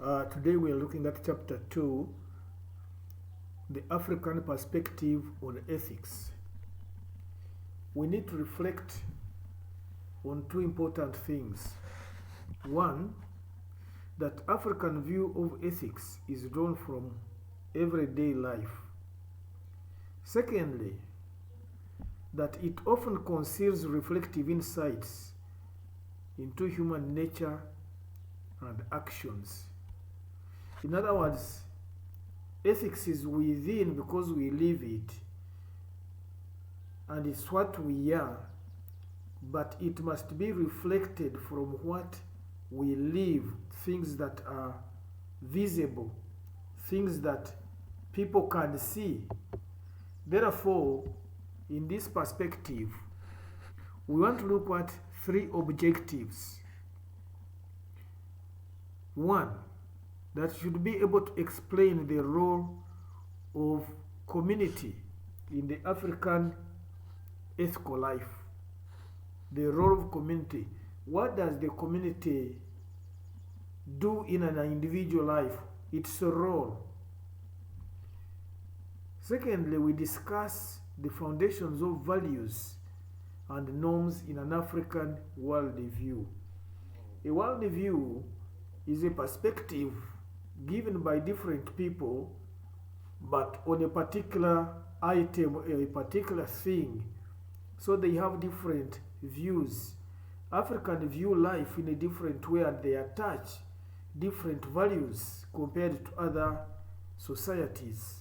Today we are looking at chapter 2, the African perspective on ethics. We need to reflect on two important things. One, that African view of ethics is drawn from everyday life. Secondly, that it often conceals reflective insights into human nature and actions. In other words, ethics is within because we live it, and it's what we are, but it must be reflected from what we live, things that are visible, things that people can see. Therefore, in this perspective, we want to look at three objectives. One, that should be able to explain the role of community in the African ethical life. The role of community. What does the community do in an individual life? Its role. Secondly, we discuss the foundations of values and norms in an African worldview. A worldview is a perspective given by different people, but on a particular item, a particular thing. So they have different views. Africans view life in a different way, and they attach different values compared to other societies.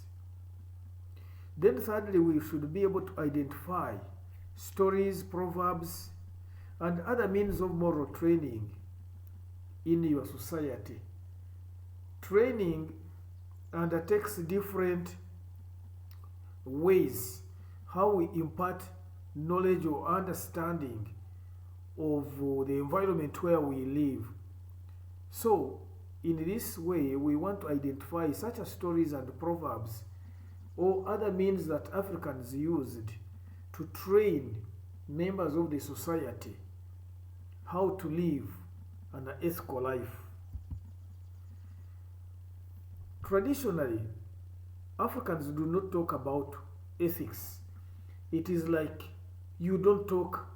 Then thirdly, we should be able to identify stories, proverbs, and other means of moral training in your society. Training undertakes different ways how we impart knowledge or understanding of the environment where we live. So, in this way, we want to identify such as stories and proverbs or other means that Africans used to train members of the society how to live an ethical life. Traditionally, Africans do not talk about ethics. It is like you don't talk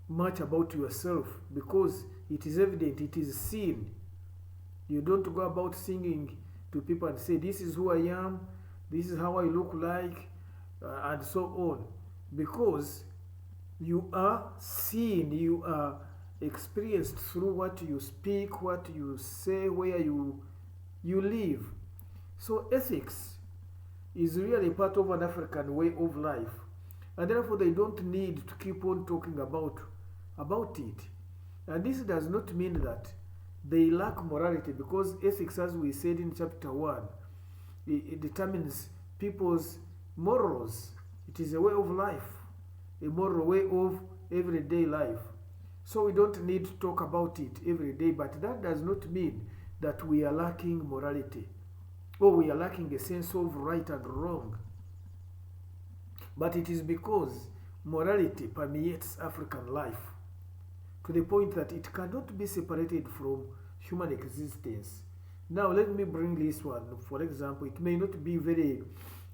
much about yourself because it is evident, it is seen. You don't go about singing to people and say, this is who I am, this is how I look like, and so on. Because you are seen, you are experienced through what you speak, what you say, where you live. So ethics is really part of an African way of life, and therefore they don't need to keep on talking about it. And this does not mean that they lack morality, because ethics, as we said in chapter 1, it determines people's morals. It is a way of life, a moral way of everyday life. So we don't need to talk about it every day, but that does not mean that we are lacking morality or we are lacking a sense of right and wrong. But it is because morality permeates African life to the point that it cannot be separated from human existence. Now let me bring this one. For example, it may not be very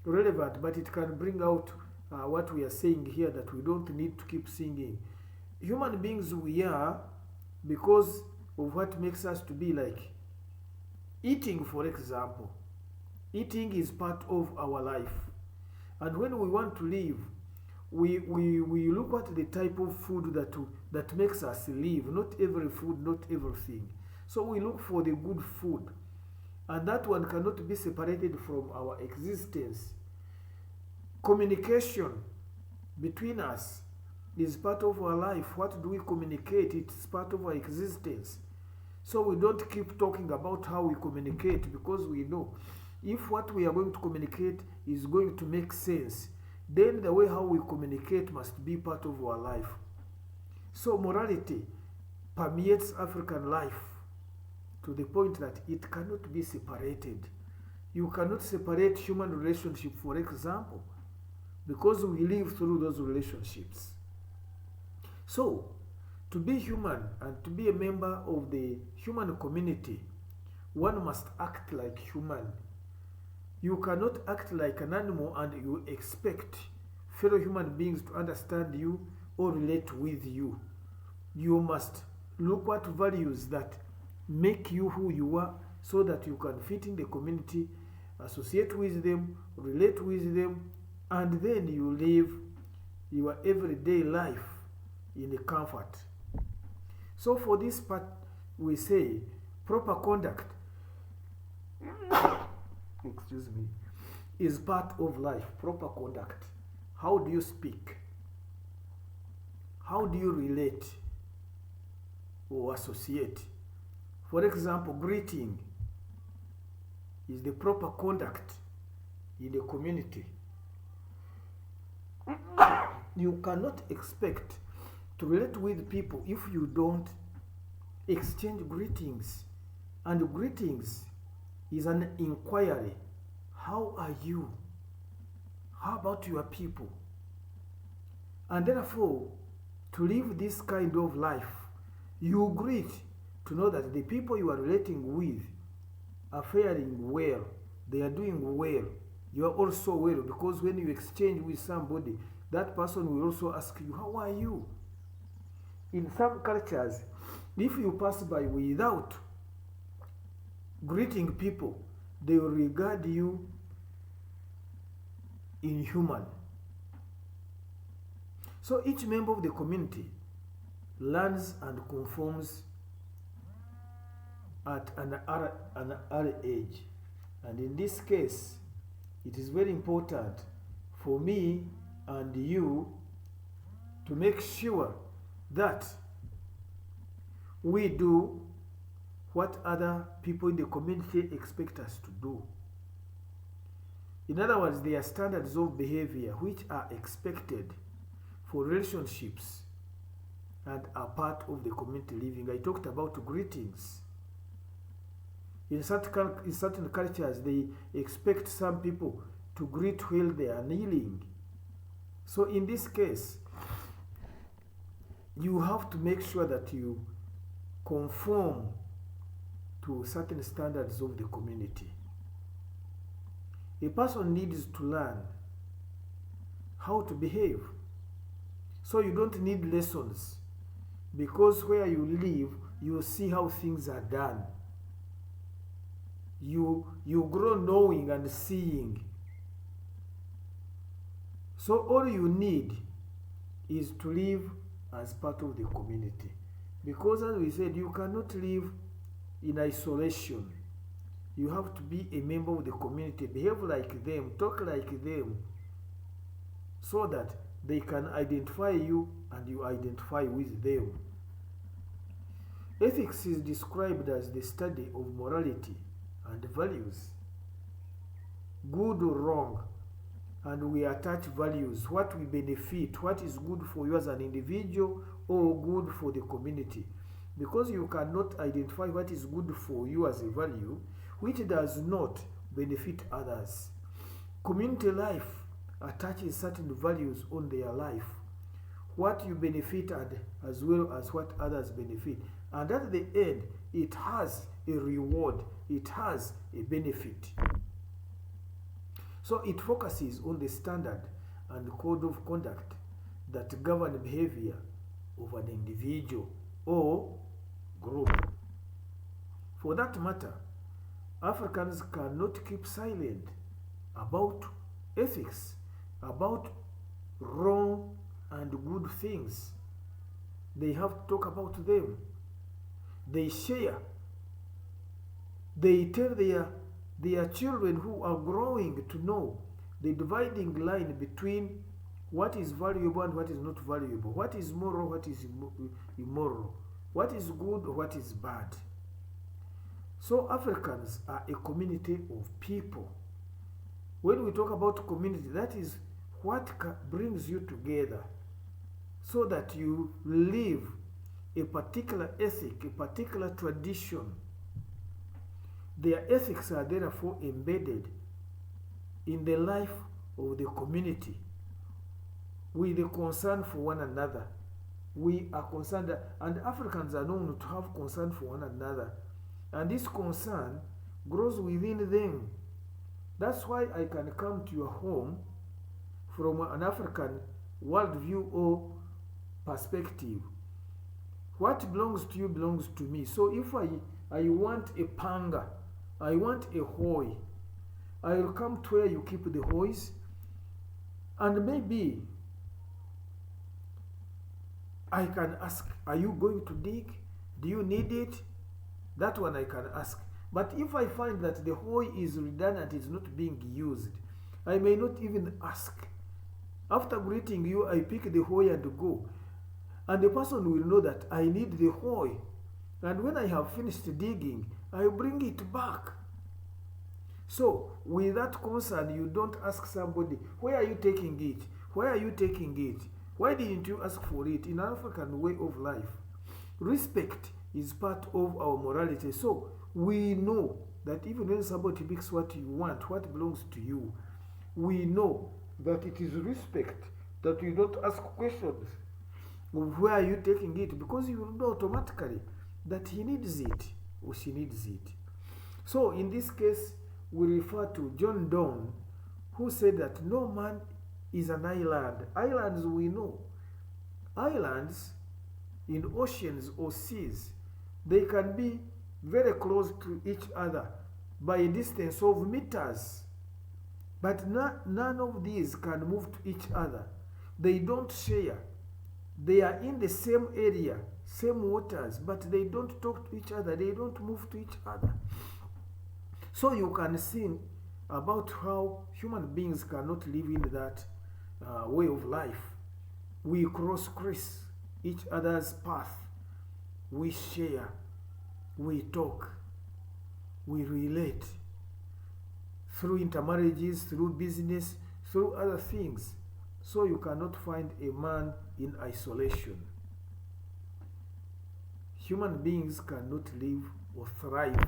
relevant, but it can bring out what we are saying here, that we don't need to keep singing. Human beings we are because of what makes us to be like. Eating, for example. Eating is part of our life. And when we want to live, we look at the type of food that makes us live. Not every food, not everything. So we look for the good food. And that one cannot be separated from our existence. Communication between us is part of our life. What do we communicate? It's part of our existence. So we don't keep talking about how we communicate, because we know if what we are going to communicate is going to make sense, then the way how we communicate must be part of our life. So morality permeates African life to the point that it cannot be separated. You cannot separate human relationship, for example, because we live through those relationships. So, to be human and to be a member of the human community, one must act like human. You cannot act like an animal and you expect fellow human beings to understand you or relate with you. You must look at values that make you who you are so that you can fit in the community, associate with them, relate with them, and then you live your everyday life in comfort. So for this part, we say proper conduct excuse me, is part of life. Proper conduct. How do you speak? How do you relate or associate? For example, greeting is the proper conduct in the community. You cannot expect to relate with people if you don't exchange greetings. And greetings is an inquiry. How are you? How about your people? And therefore, to live this kind of life, you greet to know that the people you are relating with are faring well. They are doing well. You are also well, because when you exchange with somebody, that person will also ask you, how are you? In some cultures, if you pass by without greeting people, they will regard you inhuman. So each member of the community learns and conforms at an early age. And in this case, it is very important for me and you to make sure that we do what other people in the community expect us to do. In other words, there are standards of behavior which are expected for relationships and are part of the community living. I talked about greetings. In certain cultures, they expect some people to greet while they are kneeling. So in this case, you have to make sure that you conform to certain standards of the community. A person needs to learn how to behave. So you don't need lessons, because where you live, you see how things are done. You grow knowing and seeing. So all you need is to live as part of the community. Because as we said, you cannot live in isolation. You have to be a member of the community, behave like them, talk like them, so that they can identify you and you identify with them. Ethics is described as the study of morality and values, good or wrong, and we attach values, what we benefit, what is good for you as an individual or good for the community. Because you cannot identify what is good for you as a value which does not benefit others. Community life attaches certain values on their life, what you benefit and as well as what others benefit. And at the end, it has a reward, it has a benefit. So it focuses on the standard and code of conduct that govern behavior of an individual or group. For that matter, Africans cannot keep silent about ethics, about wrong and good things. They have to talk about them. They share. They tell their children who are growing to know the dividing line between what is valuable and what is not valuable, what is moral, what is immoral, what is good or what is bad. So Africans are a community of people. When we talk about community, that is what brings you together so that you live a particular ethic, a particular tradition. Their ethics are therefore embedded in the life of the community with a concern for one another. We are concerned, and Africans are known to have concern for one another. And this concern grows within them. That's why I can come to your home from an African worldview or perspective. What belongs to you belongs to me. So if I want a panga, I want a hoe, I will come to where you keep the hoes, and maybe I can ask, are you going to dig? Do you need it? That one I can ask. But if I find that the hoe is redundant, it's not being used, I may not even ask. After greeting you, I pick the hoe and go. And the person will know that I need the hoe. And when I have finished digging, I bring it back. So, with that concern, you don't ask somebody, where are you taking it? Where are you taking it? Why didn't you ask for it? In an African way of life, respect is part of our morality. So, we know that even when somebody picks what you want, what belongs to you, we know that it is respect, that you don't ask questions of where are you taking it, because you know automatically that he needs it or she needs it. So in this case, we refer to John Donne, who said that no man is an island. Islands, we know. Islands in oceans or seas, they can be very close to each other by a distance of meters. But none of these can move to each other. They don't share. They are in the same area, same waters, but they don't talk to each other. They don't move to each other. So you can see about how human beings cannot live in that way of life. We cross each other's path. We share. We talk. We relate. Through intermarriages, through business, through other things. So you cannot find a man in isolation. Human beings cannot live or thrive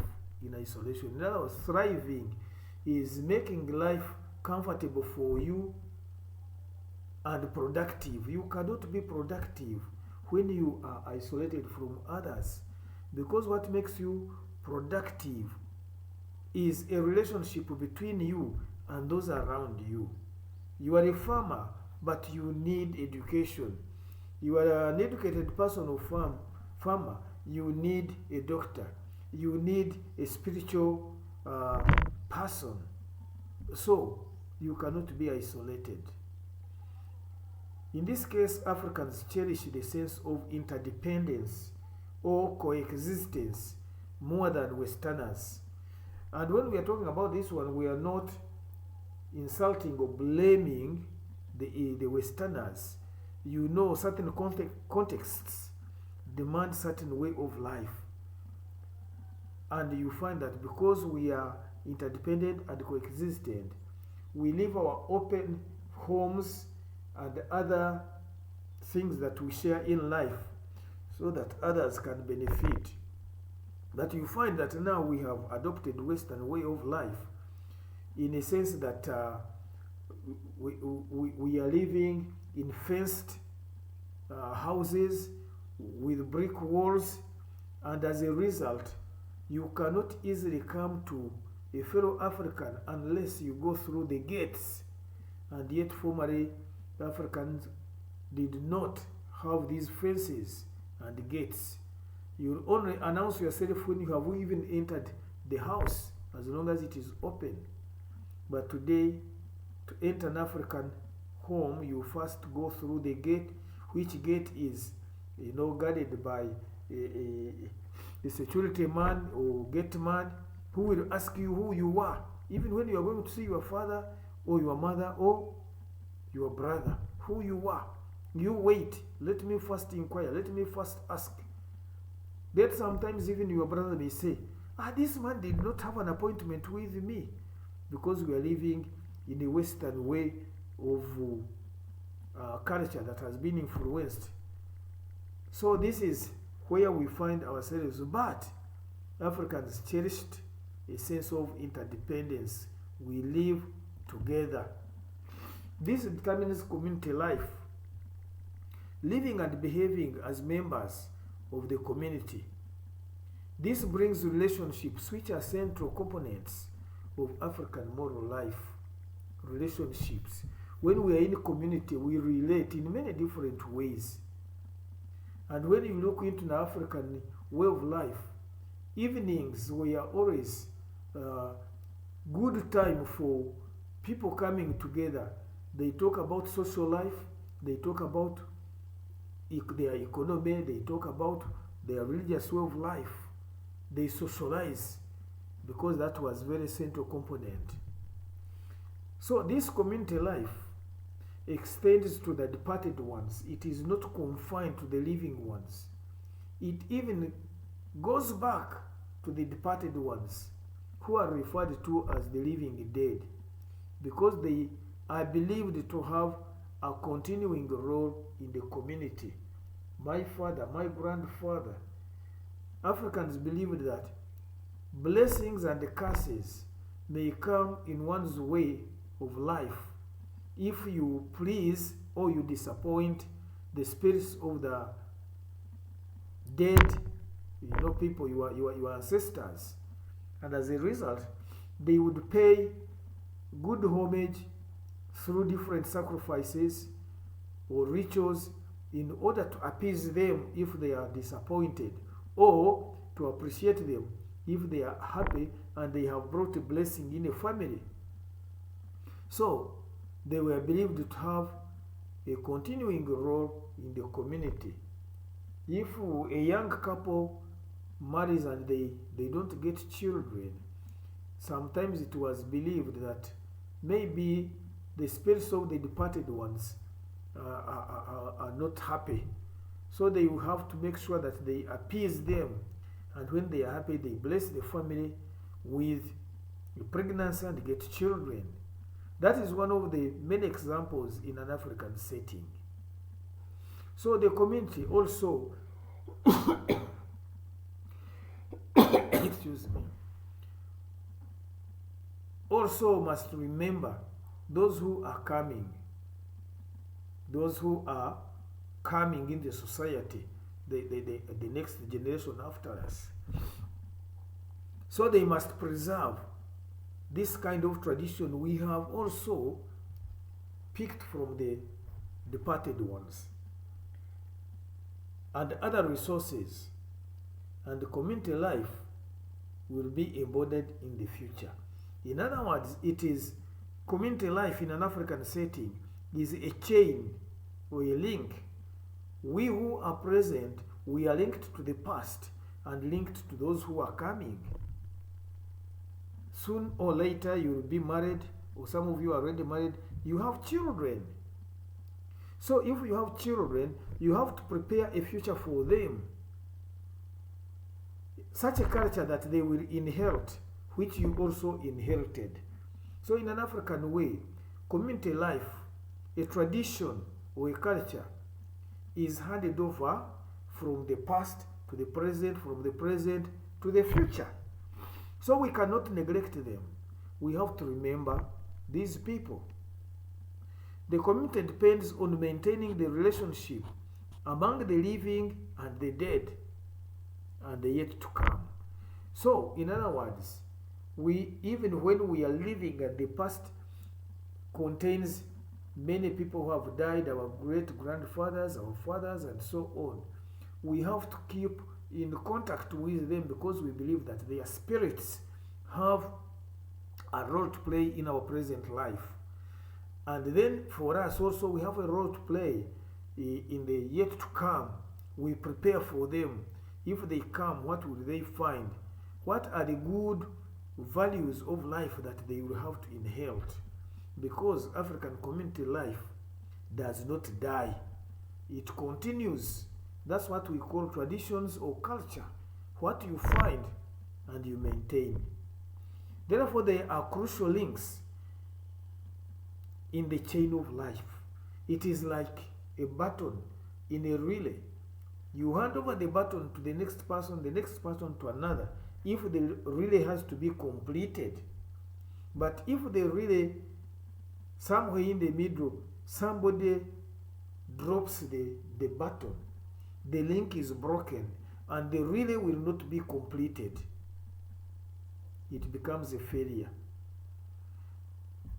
in isolation. In other words, thriving is making life comfortable for you and productive. You cannot be productive when you are isolated from others, because what makes you productive is a relationship between you and those around you. You are a farmer, but you need education. You are an educated person or farmer, you need a doctor. You need a spiritual person. So you cannot be isolated. In this case, Africans cherish the sense of interdependence or coexistence more than Westerners. And when we are talking about this one, we are not insulting or blaming the Westerners. You know, certain contexts demand certain way of life. And you find that because we are interdependent and coexistent, we live our open homes and other things that we share in life so that others can benefit. But you find that now we have adopted Western way of life in a sense that we are living in fenced houses with brick walls, and as a result, you cannot easily come to a fellow African unless you go through the gates. And yet formerly Africans did not have these fences and gates. You will only announce yourself when you have even entered the house, as long as it is open. But today, to enter an African home, you first go through the gate, which gate is, guarded by a security man or gate man who will ask you who you are, even when you are going to see your father or your mother or your brother, who you are. You wait. Let me first inquire. Let me first ask. That sometimes even your brother may say, this man did not have an appointment with me, because we are living in a Western way of culture that has been influenced. So this is where we find ourselves. But Africans cherished a sense of interdependence. We live together. This determines community life, living and behaving as members of the community. This brings relationships, which are central components of African moral life. Relationships. When we are in a community, we relate in many different ways. And when you look into the African way of life, evenings were always good time for people coming together. They talk about social life, they talk about their economy, they talk about their religious way of life. They socialize because that was very central component. So this community life extends to the departed ones. It is not confined to the living ones. It even goes back to the departed ones, who are referred to as the living dead, because they are believed to have a continuing role in the community. My father, my grandfather. Africans believed that blessings and curses may come in one's way of life if you please or you disappoint the spirits of the dead, people, your ancestors. And as a result, they would pay good homage through different sacrifices or rituals in order to appease them if they are disappointed, or to appreciate them if they are happy and they have brought a blessing in a family. So they were believed to have a continuing role in the community. If a young couple marries and they don't get children, sometimes it was believed that maybe the spirits of the departed ones are not happy. So they will have to make sure that they appease them. And when they are happy, they bless the family with pregnancy and get children. That is one of the many examples in an African setting. So the community also, excuse me, also must remember those who are coming in the society, the next generation after us. So they must preserve this kind of tradition we have also picked from the departed ones, and other resources, and the community life will be embodied in the future. In other words, it is community life in an African setting is a chain or a link. We who are present, we are linked to the past and linked to those who are coming. Soon or later you will be married, or some of you are already married, you have children. So if you have children, you have to prepare a future for them. Such a culture that they will inherit, which you also inherited. So in an African way, community life, a tradition or a culture, is handed over from the past to the present, from the present to the future. So we cannot neglect them. We have to remember these people. The community depends on maintaining the relationship among the living and the dead and the yet to come. So, in other words, even when we are living and the past contains many people who have died, our great-grandfathers, our fathers, and so on, we have to keep in contact with them because we believe that their spirits have a role to play in our present life. And then for us also, we have a role to play in the yet to come. We prepare for them. If they come, what will they find? What are the good values of life that they will have to inherit? Because African community life does not die. It continues. That's what we call traditions or culture. What you find and you maintain. Therefore, there are crucial links in the chain of life. It is like a baton in a relay. You hand over the baton to the next person to another, if the relay has to be completed. But if the relay, somewhere in the middle, somebody drops the baton, the link is broken, and they really will not be completed, it becomes a failure.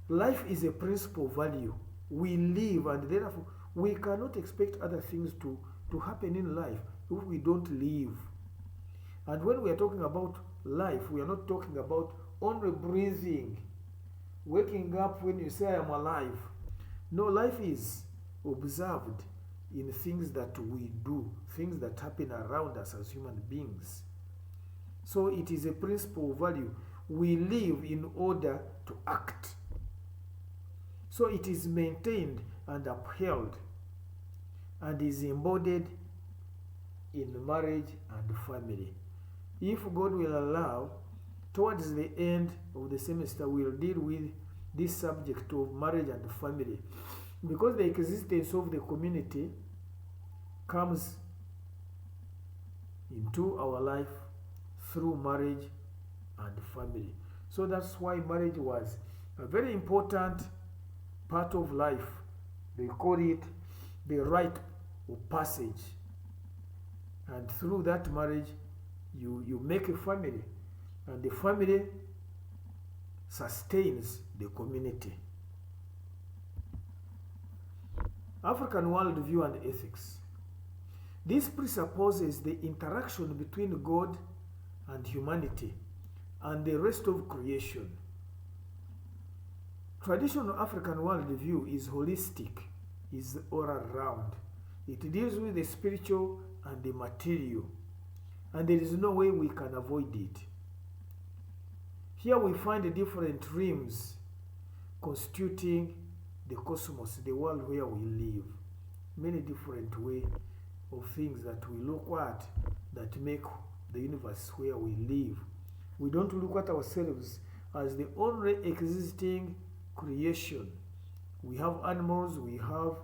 Life is a principal value. We live, and therefore we cannot expect other things to happen in life if we don't live. And when we are talking about life, we are not talking about only breathing, waking up when you say I am alive. No, life is observed in things that we do, things that happen around us as human beings. So it is a principal value. We live in order to act. So it is maintained and upheld and is embodied in marriage and family. If God will allow, towards the end of the semester, we'll deal with this subject of marriage and family, because the existence of the community comes into our life through marriage and family. So that's why marriage was a very important part of life. They call it the rite of passage. And through that marriage, you make a family, and the family sustains the community. African worldview and ethics. This presupposes the interaction between God and humanity and the rest of creation. Traditional African worldview is holistic, is all around. It deals with the spiritual and the material, and there is no way we can avoid it. Here we find different realms constituting the cosmos, the world where we live. Many different ways of things that we look at that make the universe where we live. We don't look at ourselves as the only existing creation. We have animals, we have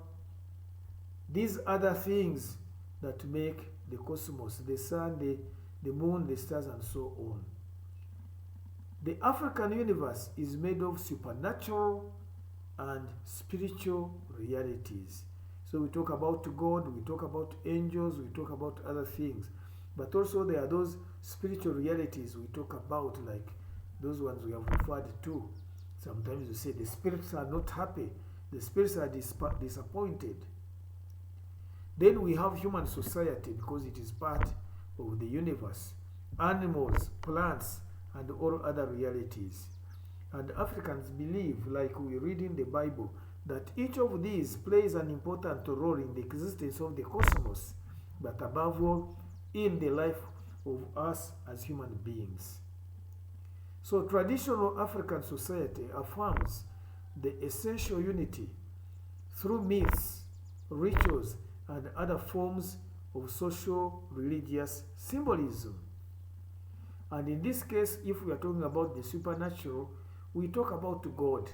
these other things that make the cosmos, the sun, the moon, the stars, and so on. The African universe is made of supernatural and spiritual realities. So we talk about God, we talk about angels, we talk about other things. But also there are those spiritual realities we talk about, like those ones we have referred to. Sometimes you say the spirits are not happy, the spirits are disappointed. Then we have human society, because it is part of the universe. Animals, plants, and all other realities. And Africans believe, like we read in the Bible, that each of these plays an important role in the existence of the cosmos, but above all, in the life of us as human beings. So traditional African society affirms the essential unity through myths, rituals, and other forms of social religious symbolism. And in this case, if we are talking about the supernatural, we talk about God.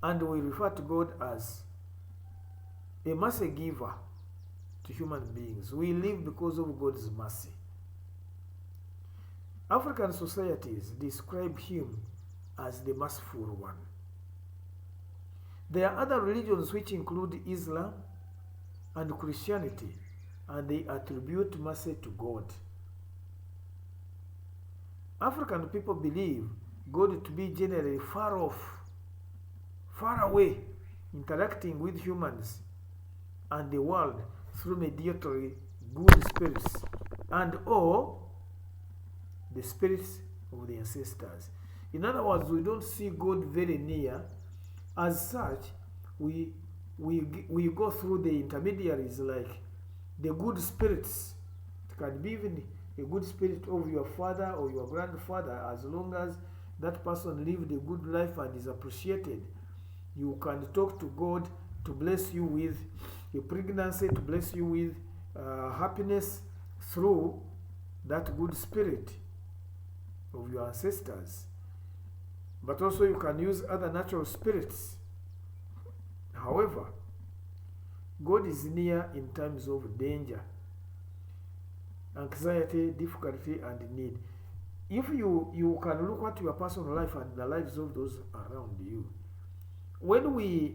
And we refer to God as a mercy giver to human beings. We live because of God's mercy. African societies describe him as the merciful one. There are other religions which include Islam and Christianity, and they attribute mercy to God. African people believe God to be generally far off, far away, interacting with humans and the world through mediatory good spirits and or the spirits of the ancestors. In other words, we don't see God very near. As such, we go through the intermediaries, like the good spirits. It can be even a good spirit of your father or your grandfather, as long as that person lived a good life and is appreciated. You can talk to God to bless you with a pregnancy, to bless you with happiness through that good spirit of your ancestors. But also you can use other natural spirits. However, God is near in times of danger, anxiety, difficulty, and need. If you can look at your personal life and the lives of those around you, when we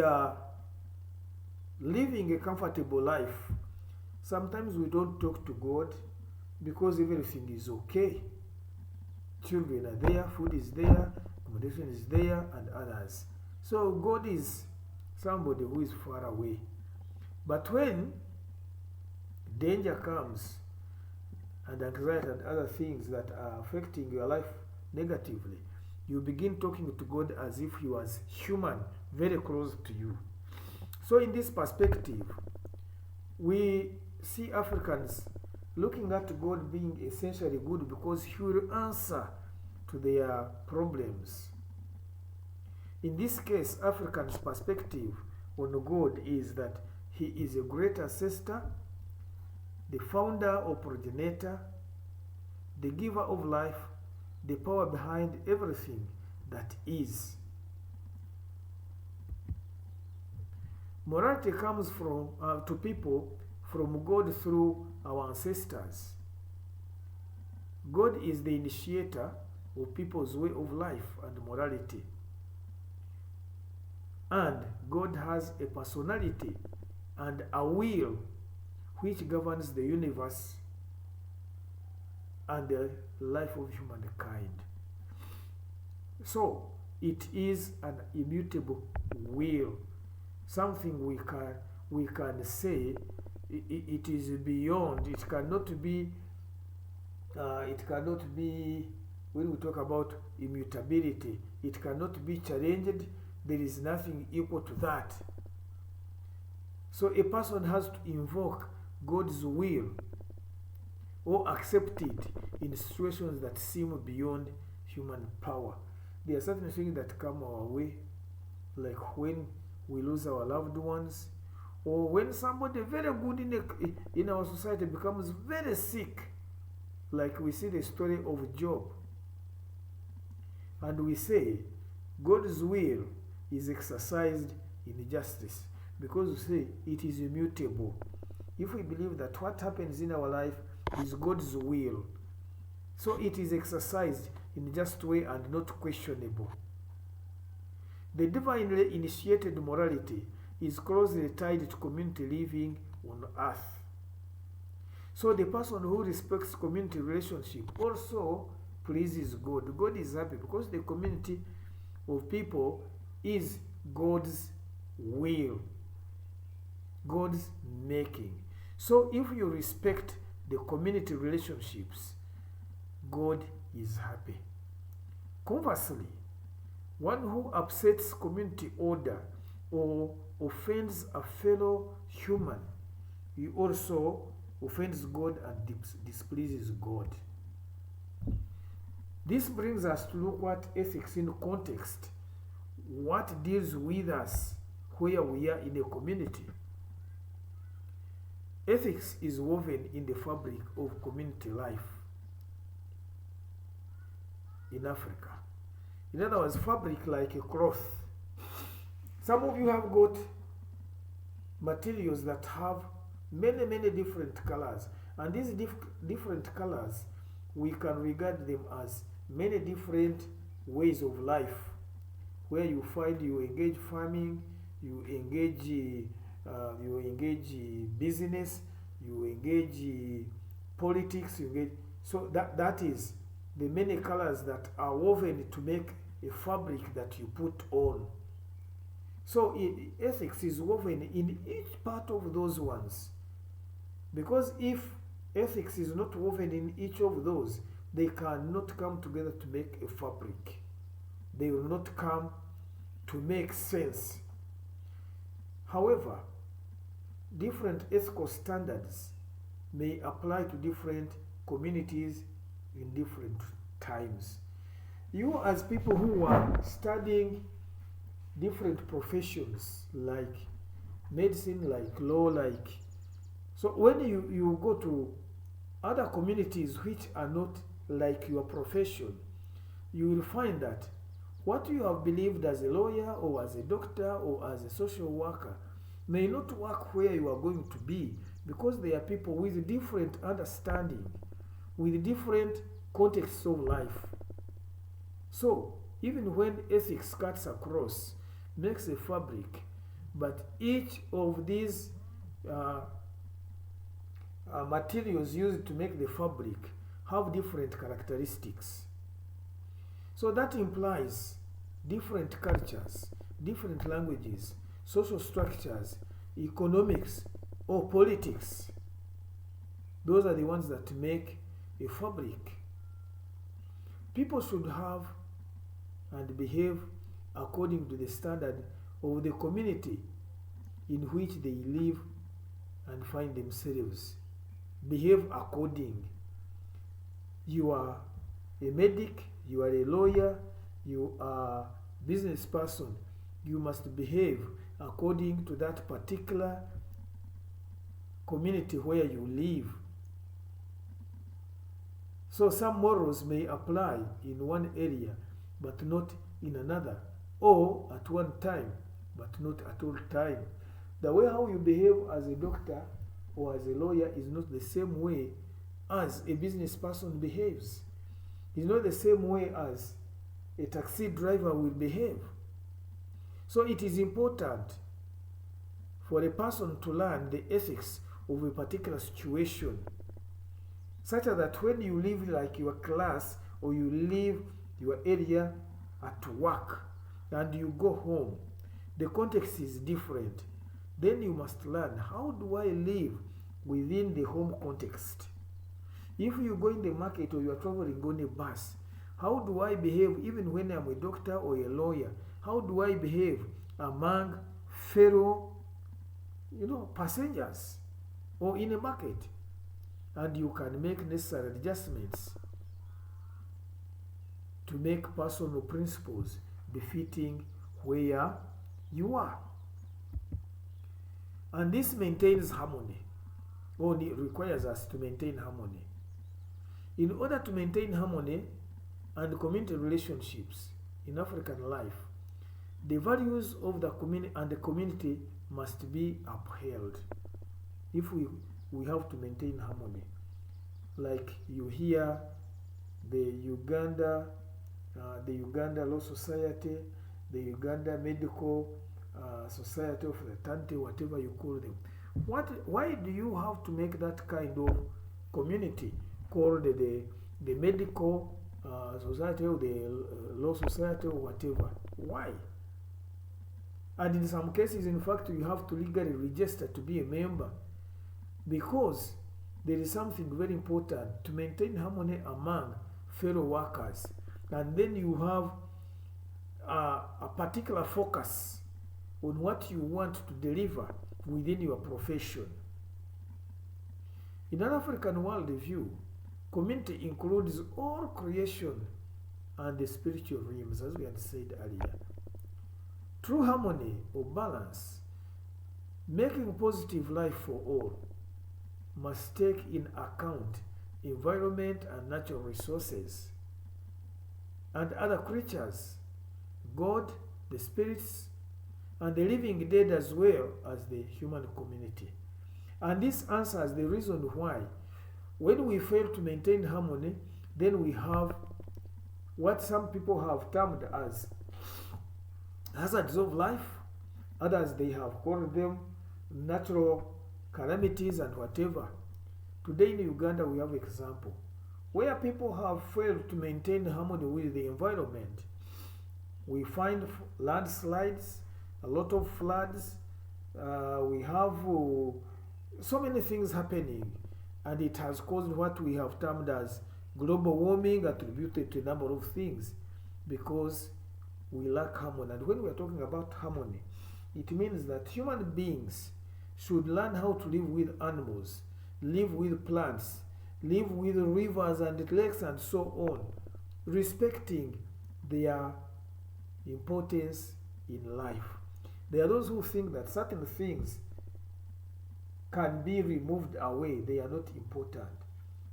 are living a comfortable life, Sometimes we don't talk to God because everything is okay. Children are there, food is there, accommodation is there, and others. So God is somebody who is far away. But when danger comes, and anxiety and other things that are affecting your life negatively, you begin talking to God as if he was human, very close to you. So in this perspective, we see Africans looking at God being essentially good because he will answer to their problems. In this case, Africans' perspective on God is that he is a great ancestor, the founder or progenitor, the giver of life, the power behind everything that is. Morality comes from to people from God through our ancestors. God is the initiator of people's way of life and morality. And God has a personality and a will which governs the universe and the life of humankind. So, it is an immutable will, something we can say it is beyond. It cannot be. When we talk about immutability, it cannot be challenged. There is nothing equal to that. So a person has to invoke God's will or accept it in situations that seem beyond human power. There are certain things that come our way, like when we lose our loved ones, or when somebody very good in our society becomes very sick, like we see the story of Job. And we say God's will is exercised in justice because we say it is immutable. If we believe that what happens in our life is God's will, so it is exercised in a just way and not questionable. The divinely initiated morality is closely tied to community living on earth. So the person who respects community relationship also pleases God. God is happy because the community of people is God's will, God's making. So if you respect the community relationships, God is happy. Conversely, one who upsets community order or offends a fellow human, he also offends God and displeases God. This brings us to look at ethics in context. What deals with us where we are in a community? Ethics is woven in the fabric of community life in Africa. In other words, fabric like a cloth. Some of you have got materials that have many different colors, and these different colors, we can regard them as many different ways of life, where you find you engage farming, you engage business, you engage politics, you engage. So that is the many colors that are woven to make a fabric that you put on. So ethics is woven in each part of those ones. Because if ethics is not woven in each of those, they cannot come together to make a fabric. They will not come to make sense. However, different ethical standards may apply to different communities in different times. You as people who are studying different professions like medicine, like law, so when you go to other communities which are not like your profession, you will find that what you have believed as a lawyer or as a doctor or as a social worker may not work where you are going to be, because they are people with different understanding, with different contexts of life. So even when ethics cuts across, makes a fabric, but each of these materials used to make the fabric have different characteristics. So that implies different cultures, different languages, social structures, economics, or politics. Those are the ones that make a fabric. People should have and behave according to the standard of the community in which they live and find themselves. Behave according. You are a medic, you are a lawyer, you are a business person. You must behave according to that particular community where you live. So some morals may apply in one area but not in another, or at one time but not at all time. The way how you behave as a doctor or as a lawyer is not the same way as a business person behaves. It's not the same way as a taxi driver will behave. So it is important for a person to learn the ethics of a particular situation, such that when you leave like your class or you leave your area at work and you go home, the context is different. Then you must learn, how do I live within the home context? If you go in the market or you are traveling on a bus, how do I behave even when I'm a doctor or a lawyer? How do I behave among fellow, passengers or in a market? And you can make necessary adjustments to make personal principles befitting where you are. And this maintains harmony, or it requires us to maintain harmony. In order to maintain harmony and community relationships in African life, the values of the community and the community must be upheld if we have to maintain harmony. Like you hear the Uganda Law Society, the Uganda Medical Society of Fraternity, whatever you call them. Why do you have to make that kind of community called the Medical Society or the Law Society or whatever? Why? And in some cases, in fact, you have to legally register to be a member, because there is something very important to maintain harmony among fellow workers. And then you have a particular focus on what you want to deliver within your profession. In an African worldview, community includes all creation and the spiritual realms, as we had said earlier. True harmony or balance, making positive life for all, must take in account environment and natural resources and other creatures, God, the spirits, and the living dead, as well as the human community. And this answers the reason why when we fail to maintain harmony, then we have what some people have termed as hazards of life. Others, they have called them natural calamities and whatever. Today in Uganda we have an example where people have failed to maintain harmony with the environment. We find landslides, a lot of floods, we have so many things happening, and it has caused what we have termed as global warming, attributed to a number of things, because we lack harmony. And when we are talking about harmony, it means that human beings should learn how to live with animals, live with plants, live with rivers and lakes and so on, respecting their importance in life. There are those who think that certain things can be removed away, they are not important.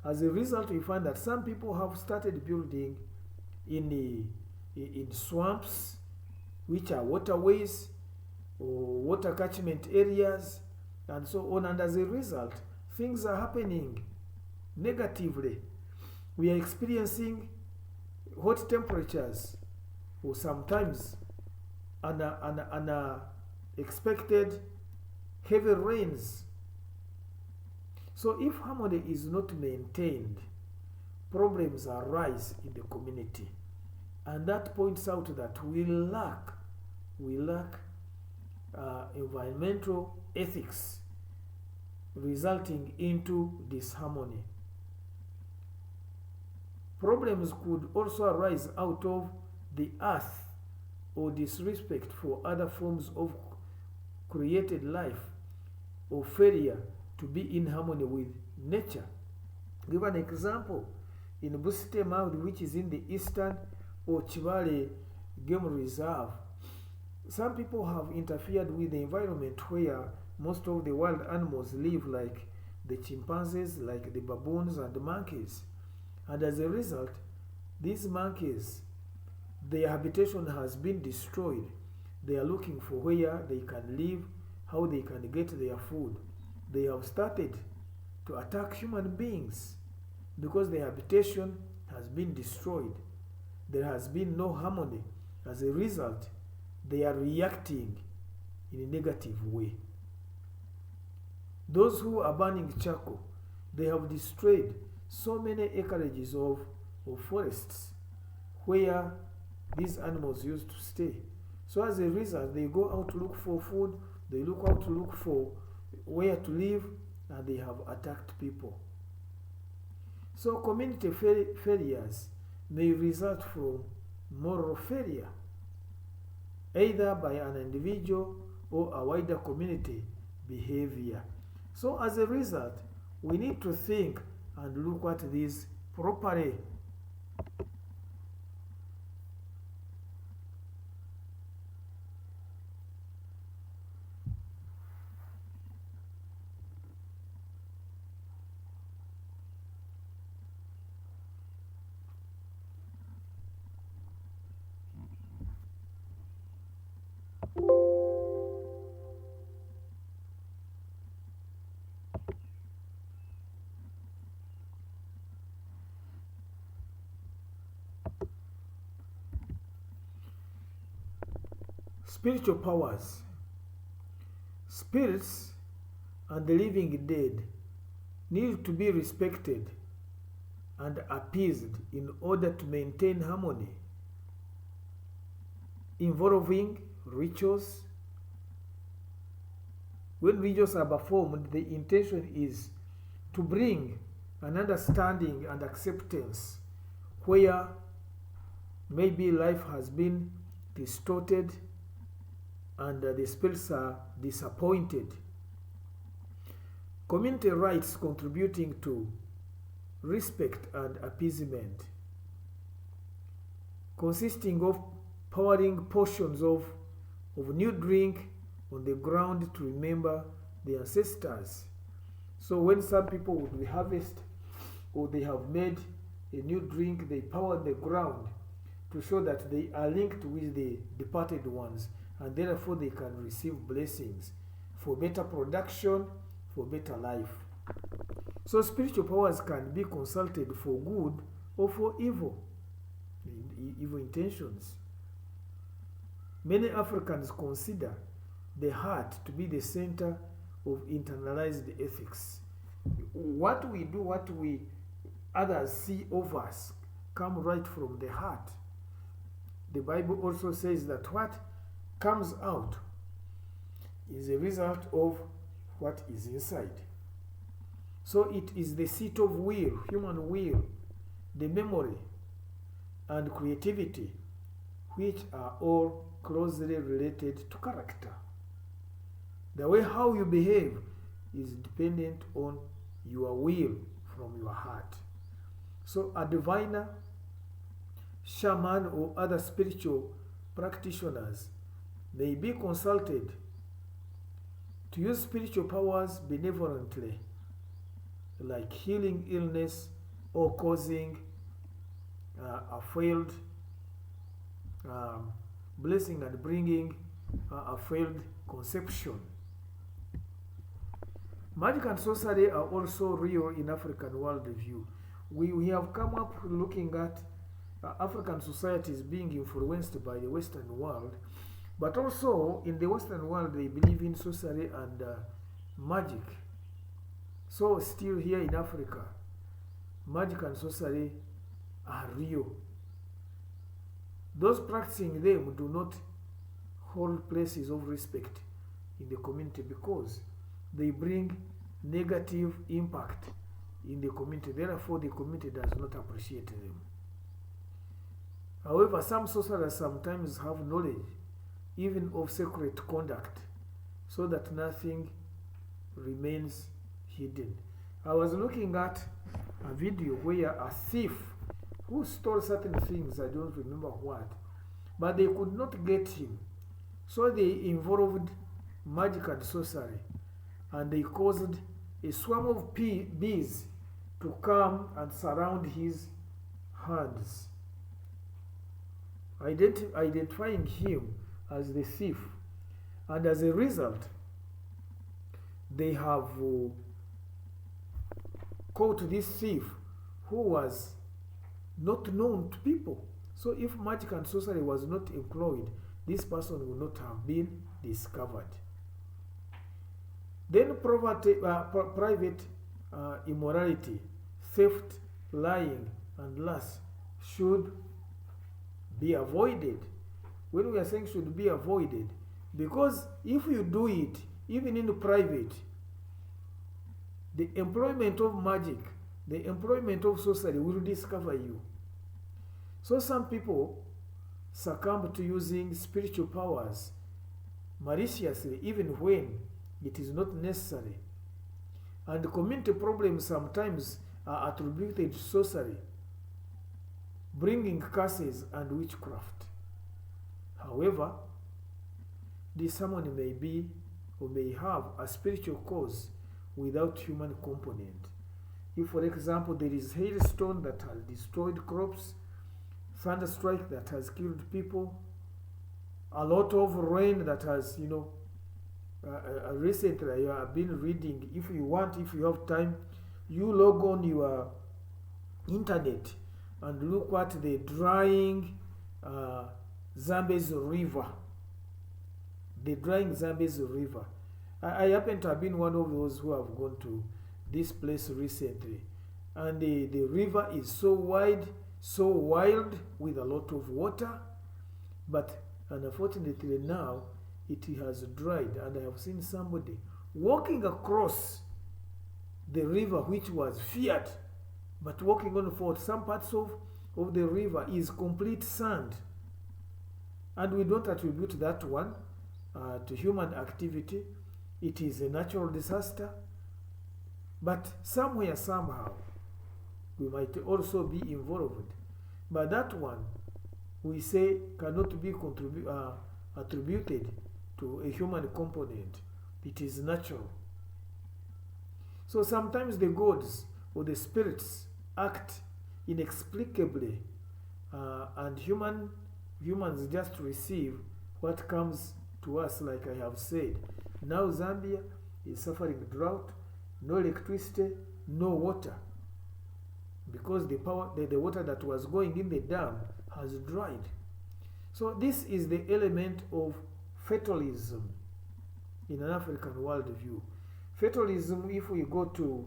As a result, we find that some people have started building in swamps, which are waterways or water catchment areas, and so on. And as a result, things are happening negatively. We are experiencing hot temperatures, or sometimes unexpected heavy rains. So if harmony is not maintained, problems arise in the community. And that points out that we lack environmental ethics, resulting into disharmony. Problems could also arise out of the earth or disrespect for other forms of created life, or failure to be in harmony with nature. Give an example. In Busite Mound, which is in the eastern or Chivale Game Reserve, some people have interfered with the environment where most of the wild animals live, like the chimpanzees, like the baboons and the monkeys. And as a result, these monkeys, their habitation has been destroyed. They are looking for where they can live, how they can get their food. They have started to attack human beings because their habitation has been destroyed. There has been no harmony. As a result, they are reacting in a negative way. Those who are burning charcoal, they have destroyed so many acreages of forests where these animals used to stay. So as a result, they go out to look for food, they look out to look for where to live, and they have attacked people. So community failures may result from moral failure, either by an individual or a wider community behavior. So as a result, we need to think and look at this properly. Spiritual powers. Spirits and the living dead need to be respected and appeased in order to maintain harmony, involving rituals. When rituals are performed, the intention is to bring an understanding and acceptance where maybe life has been distorted and the spirits are disappointed. Community rites contributing to respect and appeasement, consisting of pouring portions of new drink on the ground to remember the ancestors. So when some people would harvest or they have made a new drink, they pour on the ground to show that they are linked with the departed ones, and therefore they can receive blessings for better production, for better life. So spiritual powers can be consulted for good or for evil intentions. Many Africans consider the heart to be the center of internalized ethics. What we do, what we others see of us, come right from the heart. The Bible also says that what comes out is a result of what is inside. So it is the seat of will, human will, the memory, and creativity, which are all closely related to character. The way how you behave is dependent on your will from your heart. So a diviner, shaman, or other spiritual practitioners may be consulted to use spiritual powers benevolently, like healing illness or causing a failed blessing and bringing a failed conception. Magic and sorcery are also real in African worldview. We have come up looking at African societies being influenced by the Western world, but also in the Western world they believe in sorcery and magic. So still here in Africa, magic and sorcery are real. Those practicing them do not hold places of respect in the community because they bring negative impact in the community. Therefore, the community does not appreciate them. However, some sorcerers sometimes have knowledge even of secret conduct so that nothing remains hidden. I was looking at a video where a thief who stole certain things, I don't remember what, but they could not get him. So they involved magic and sorcery, and they caused a swarm of bees to come and surround his hands, identifying him as the thief. And as a result, they have caught this thief who was not known to people. So if magic and sorcery was not employed, this person would not have been discovered. Then private immorality, theft, lying, and lust should be avoided. When we are saying should be avoided, because if you do it, even in the private, the employment of magic, the employment of sorcery will discover you. So some people succumb to using spiritual powers maliciously even when it is not necessary. And community problems sometimes are attributed to sorcery, bringing curses and witchcraft. However, this someone may be or may have a spiritual cause without human component. If, for example, there is hailstone that has destroyed crops, thunderstrike that has killed people, a lot of rain that has, recently I have been reading, if you have time, you log on your internet and look at the drying Zambezi River. The drying Zambezi River. I happen to have been one of those who have gone to this place recently. And the river is so wide, so wild, with a lot of water. But unfortunately now, it has dried. And I have seen somebody walking across the river which was feared. But walking on for some parts of the river is complete sand. And we don't attribute that one to human activity. It is a natural disaster. But somewhere, somehow, we might also be involved. But that one, we say, cannot be attributed to a human component. It is natural. So sometimes the gods or the spirits act inexplicably, and humans just receive what comes to us, like I have said. Now Zambia is suffering drought, no electricity, no water, because the water that was going in the dam has dried. So this is the element of fatalism in an African worldview. Fatalism, if we go to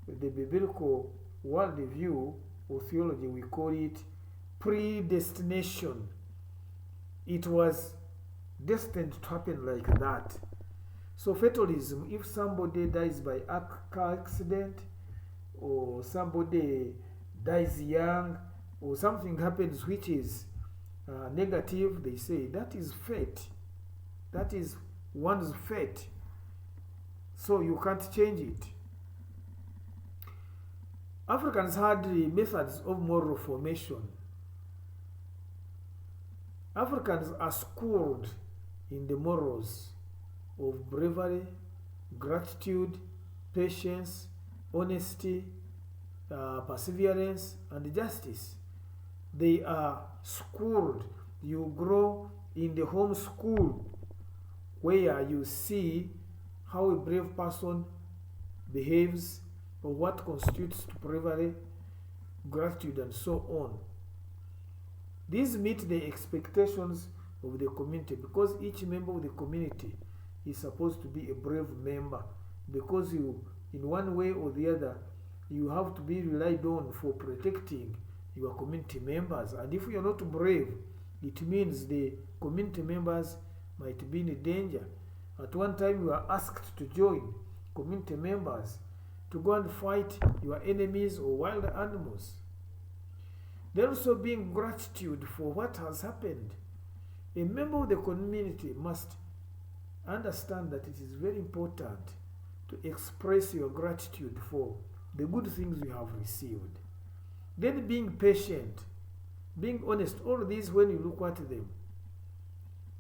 the biblical worldview or theology, we call it predestination. It was destined to happen like that. So fatalism, if somebody dies by a car accident, or somebody dies young, or something happens which is negative, they say that is fate. That is one's fate. So you can't change it. Africans had methods of moral formation. Africans are schooled in the morals of bravery, gratitude, patience, honesty, perseverance, and justice. They are schooled. You grow in the home school where you see how a brave person behaves, or what constitutes bravery, gratitude, and so on. These meet the expectations of the community, because each member of the community is supposed to be a brave member, because you in one way or the other, you have to be relied on for protecting your community members. And if you're not brave, it means the community members might be in danger. At one time, you are asked to join community members to go and fight your enemies or wild animals. There also being gratitude for what has happened. A member of the community must understand that it is very important to express your gratitude for the good things you have received. Then being patient, being honest, all these, when you look at them,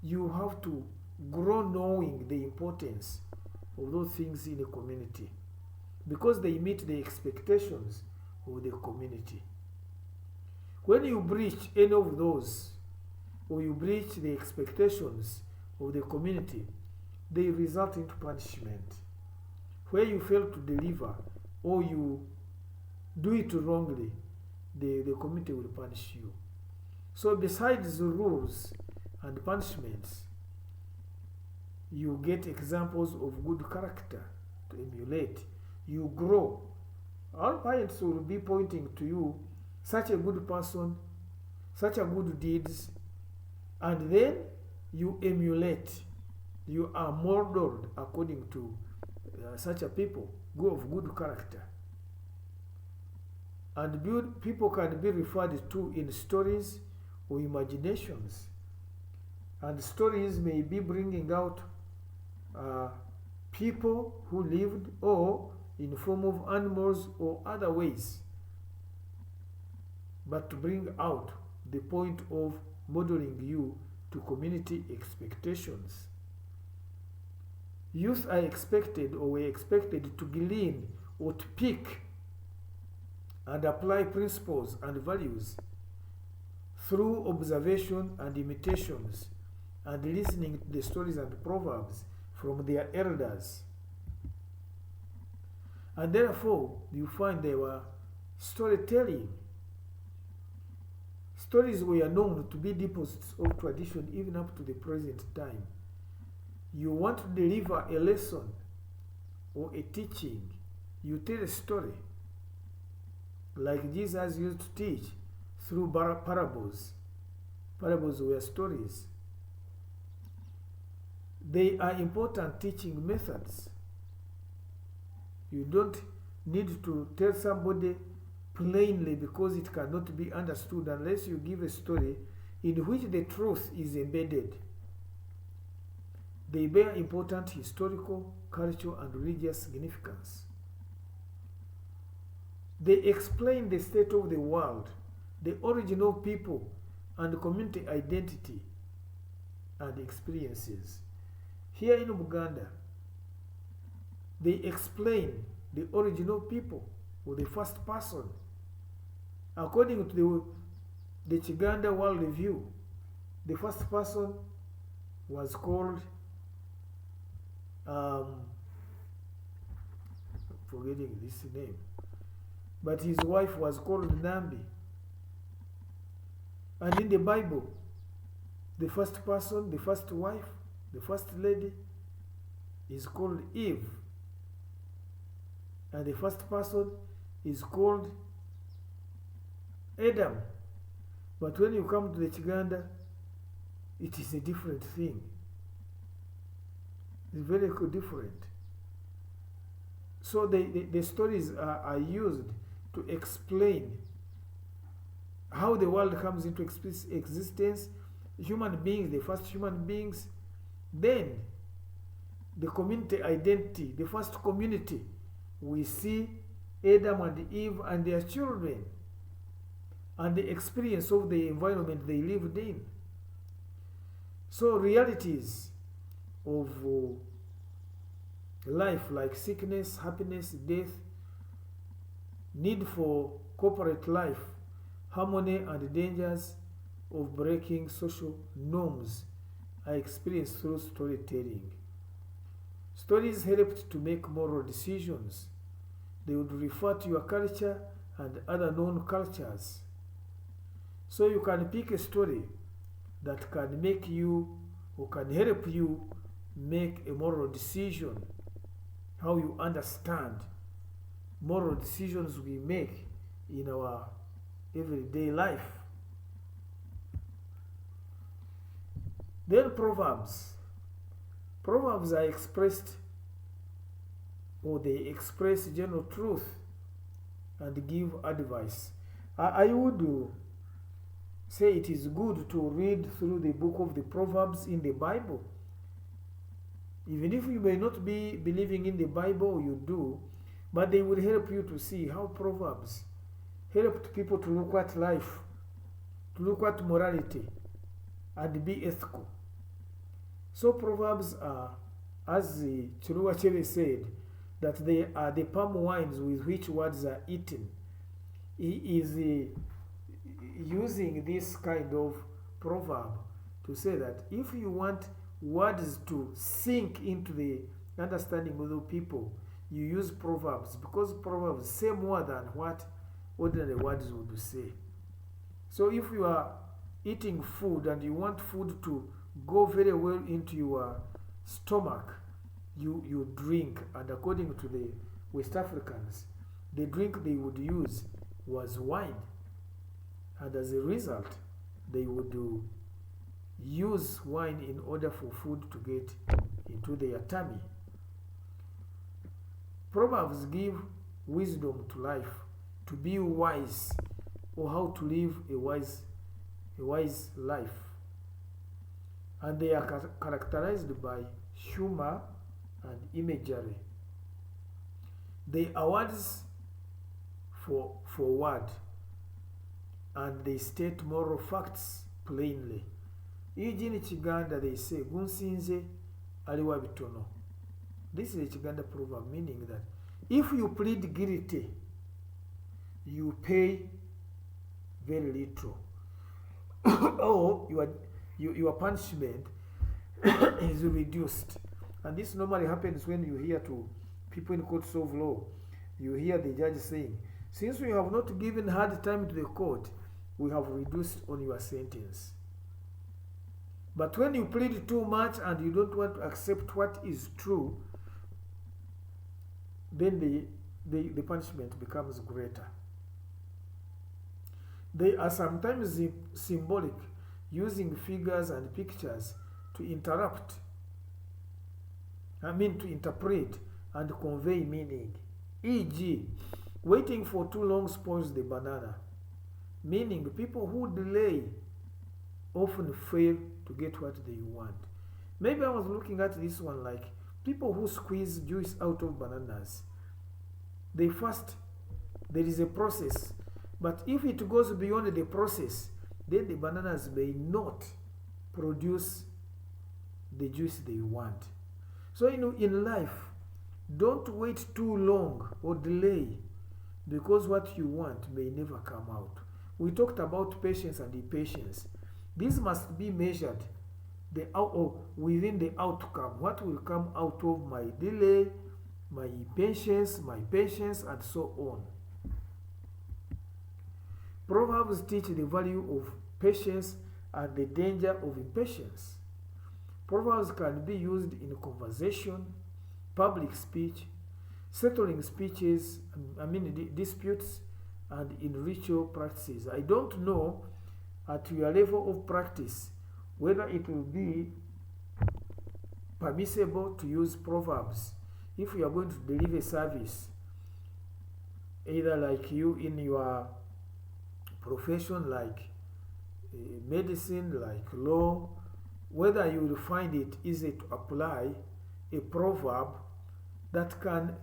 you have to grow knowing the importance of those things in a community, because they meet the expectations of the community. When you breach any of those, or you breach the expectations of the community, they result into punishment. Where you fail to deliver or you do it wrongly, the community will punish you. So besides the rules and punishments, you get examples of good character to emulate. You grow. Our parents will be pointing to you, such a good person, such a good deeds, and then you emulate. You are modeled according to such a people, of good character. And people can be referred to in stories or imaginations. And stories may be bringing out people who lived, or in form of animals or other ways, but to bring out the point of modeling you to community expectations. Youth are expected, or were expected, to glean or to pick and apply principles and values through observation and imitations, and listening to the stories and proverbs from their elders. And therefore, you find there were storytelling. Stories were known to be deposits of tradition even up to the present time. You want to deliver a lesson or a teaching, you tell a story, like Jesus used to teach through parables. Parables were stories. They are important teaching methods. You don't need to tell somebody plainly, because it cannot be understood unless you give a story in which the truth is embedded. They bear important historical, cultural, and religious significance. They explain the state of the world, the origin of people, and community identity and experiences. Here in Uganda, they explain the origin of people with the first person. According to the Chiganda World Review, the first person was called, forgetting this name, but his wife was called Nambi. And in the Bible, the first person, the first wife, the first lady is called Eve. And the first person is called Adam. But when you come to the Chiganda, it is a different thing. It's very different. So the stories are used to explain how the world comes into existence, human beings, the first human beings, then the community identity, the first community. We see Adam and Eve and their children, and the experience of the environment they lived in. So realities of life, like sickness, happiness, death, need for corporate life, harmony, and dangers of breaking social norms are experienced through storytelling. Stories helped to make moral decisions. They would refer to your culture and other known cultures. So you can pick a story that can make you, or can help you make a moral decision, how you understand moral decisions we make in our everyday life. Then Proverbs. Proverbs are expressed, or they express general truth and give advice. I would say it is good to read through the book of the Proverbs in the Bible. Even if you may not be believing in the Bible, you do, but they will help you to see how Proverbs helped people to look at life, to look at morality, and be ethical. So Proverbs are, as Chirua Chebe said, that they are the palm wines with which words are eaten. He is using this kind of proverb to say that if you want words to sink into the understanding of the people, you use Proverbs, because Proverbs say more than what ordinary words would say. So if you are eating food and you want food to go very well into your stomach, you drink, and according to the West Africans, the drink they would use was wine, and as a result they would use wine in order for food to get into their tummy. Proverbs give wisdom to life, to be wise, or how to live a wise life, and they are characterized by humor and imagery. They are words for word, and they state moral facts plainly. Iji in Chiganda they say gunsinze aliwa bitono. This is a Chiganda proverb, meaning that if you plead guilty, you pay very little, or your punishment is reduced. And this normally happens when you hear to people in courts of law, you hear the judge saying, since we have not given hard time to the court, we have reduced on your sentence. But when you plead too much and you don't want to accept what is true, then the punishment becomes greater. They are sometimes symbolic, using figures and pictures to interpret and convey meaning. E.g., waiting for too long spoils the banana, meaning people who delay often fail to get what they want. Maybe I was looking at this one like people who squeeze juice out of bananas. There is a process, but if it goes beyond the process, then the bananas may not produce the juice they want. So in life, don't wait too long or delay, because what you want may never come out. We talked about patience and impatience. This must be measured within the outcome. What will come out of my delay, my patience, and so on. Proverbs teach the value of patience and the danger of impatience. Proverbs can be used in conversation, public speech, settling disputes, and in ritual practices. I don't know at your level of practice whether it will be permissible to use Proverbs if you are going to deliver a service, either like you in your profession, like medicine, like law, whether you will find it easy to apply a proverb that can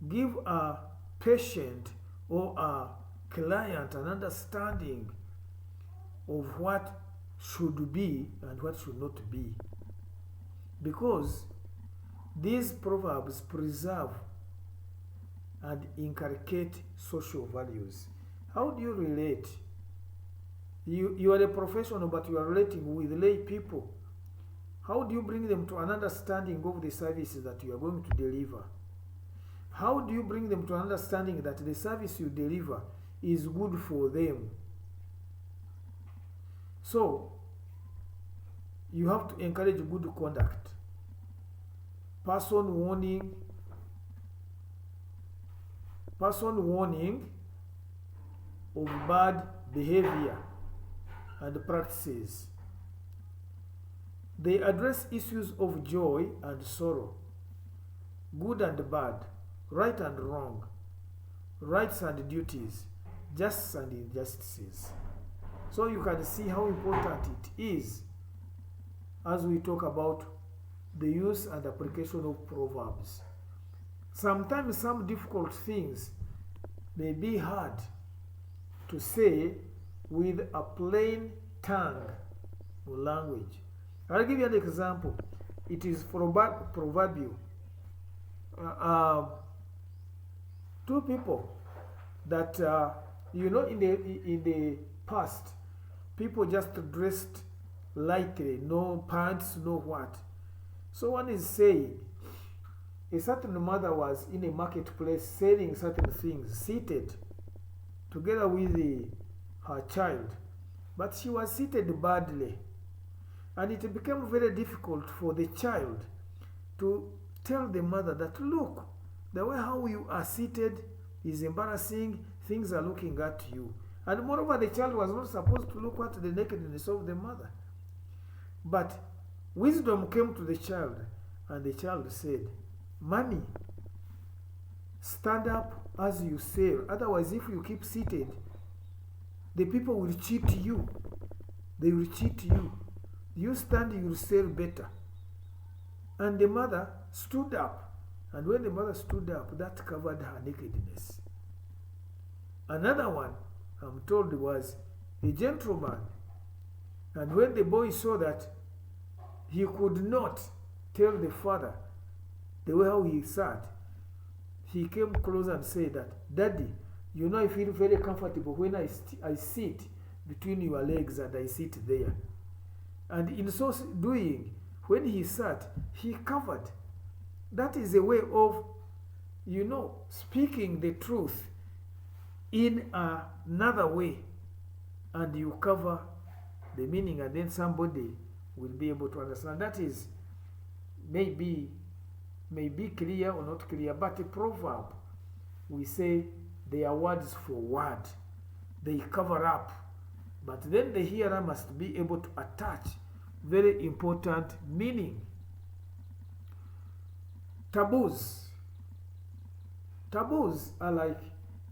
give a patient or a client an understanding of what should be and what should not be. Because these proverbs preserve and inculcate social values. How do you relate? You are a professional, but you are relating with lay people. How do you bring them to an understanding of the services that you are going to deliver? How do you bring them to an understanding that the service you deliver is good for them? So, you have to encourage good conduct. Person warning person warning of bad behavior and practices. They address issues of joy and sorrow, good and bad, right and wrong, rights and duties, justice and injustices. So you can see how important it is as we talk about the use and application of proverbs. Sometimes some difficult things may be hard to say with a plain tongue or language. I'll give you an example. It is proverbial. Two people that in the past, people just dressed lightly, no pants, no what. So one is saying, a certain mother was in a marketplace selling certain things, seated together with her child, but she was seated badly, and it became very difficult for the child to tell the mother that, look, the way how you are seated is embarrassing, things are looking at you. And moreover, the child was not supposed to look at the nakedness of the mother. But wisdom came to the child, and the child said, Mommy, stand up as you sell. Otherwise, if you keep seated, the people will cheat you. They will cheat you. You stand, you will sell better. And the mother stood up. And when the mother stood up, that covered her nakedness. Another one, I'm told, was a gentleman. And when the boy saw that he could not tell the father the way how he sat, he came close and said that, Daddy, you know I feel very comfortable when I sit between your legs and I sit there. And in so doing, when he sat, he covered. That is a way of, speaking the truth in another way, and you cover the meaning, and then somebody will be able to understand. That is maybe clear or not clear, but a proverb, we say they are words for word. They cover up, but then the hearer must be able to attach very important meaning. Taboos. Taboos are like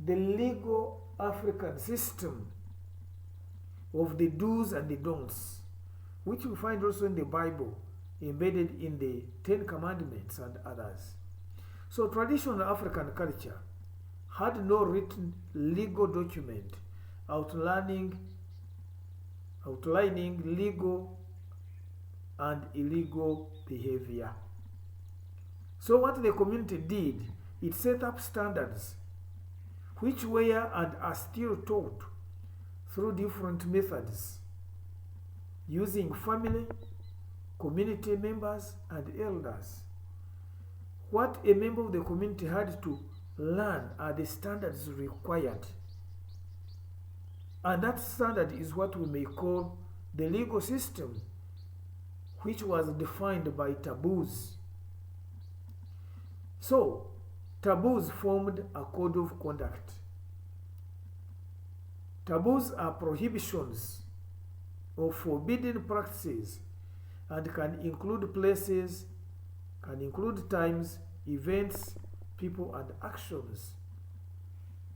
the legal African system of the do's and the don'ts, which we find also in the Bible, embedded in the Ten Commandments and others. So traditional African culture had no written legal document outlining legal and illegal behavior. So what the community did, it set up standards which were and are still taught through different methods, using family, community members, and elders. What a member of the community had to learn are the standards required. And that standard is what we may call the legal system, which was defined by taboos. So, taboos formed a code of conduct. Taboos are prohibitions of forbidden practices and can include places, can include times, events, people, and actions.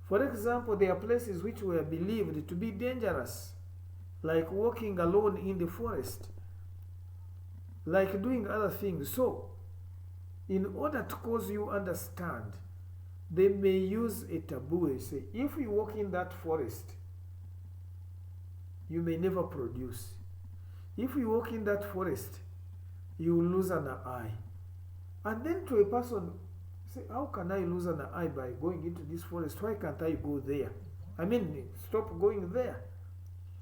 For example, there are places which were believed to be dangerous, like walking alone in the forest, like doing other things. So, in order to cause you understand, they may use a taboo and say, if you walk in that forest, you may never produce. If you walk in that forest, you will lose an eye. And then to a person, say, how can I lose an eye by going into this forest? Why can't I go there? Stop going there.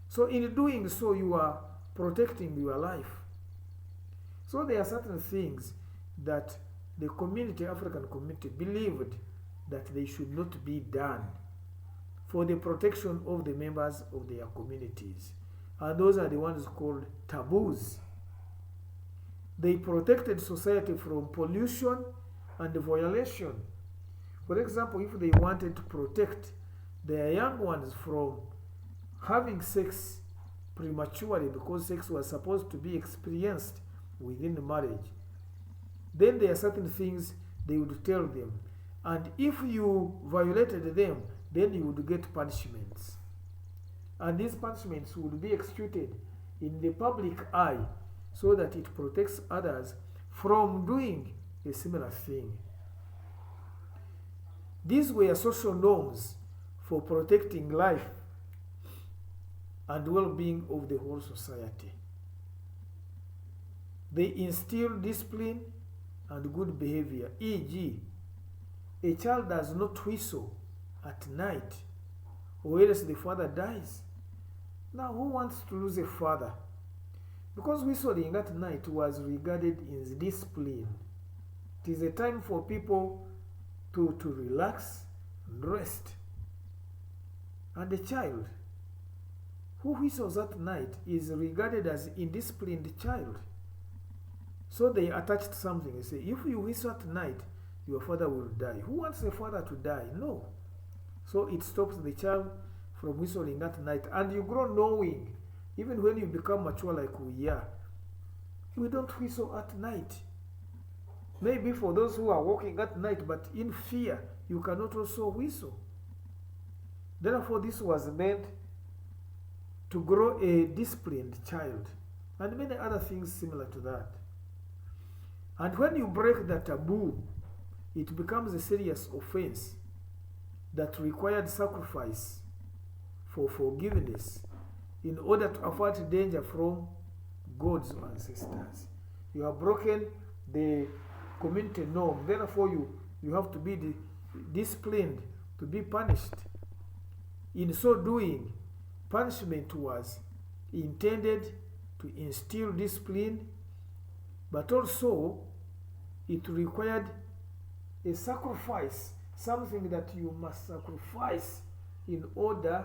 So in doing so, you are protecting your life. So there are certain things that the community, African community, believed that they should not be done for the protection of the members of their communities. And those are the ones called taboos. They protected society from pollution and violation, For example, if they wanted to protect their young ones from having sex prematurely because sex was supposed to be experienced within the marriage, then there are certain things they would tell them. And if you violated them, then you would get punishments. And these punishments would be executed in the public eye so that it protects others from doing a similar thing. These were social norms for protecting life and well-being of the whole society. They instill discipline and good behavior, e.g., a child does not whistle at night or else the father dies. Now, who wants to lose a father? Because whistling at night was regarded as discipline. It is a time for people to relax and rest. And a child who whistles at night is regarded as indisciplined child. So they attached something. They say, if you whistle at night, your father will die. Who wants a father to die? No. So it stops the child from whistling at night. And you grow knowing, even when you become mature like we are, we don't whistle at night. Maybe for those who are walking at night, but in fear, you cannot also whistle. Therefore, this was meant to grow a disciplined child, and many other things similar to that. And when you break the taboo, it becomes a serious offense that required sacrifice for forgiveness in order to avert danger from God's ancestors. You have broken the community norm, therefore you have to be disciplined, to be punished. In so doing, punishment was intended to instill discipline, but also it required a sacrifice, something that you must sacrifice in order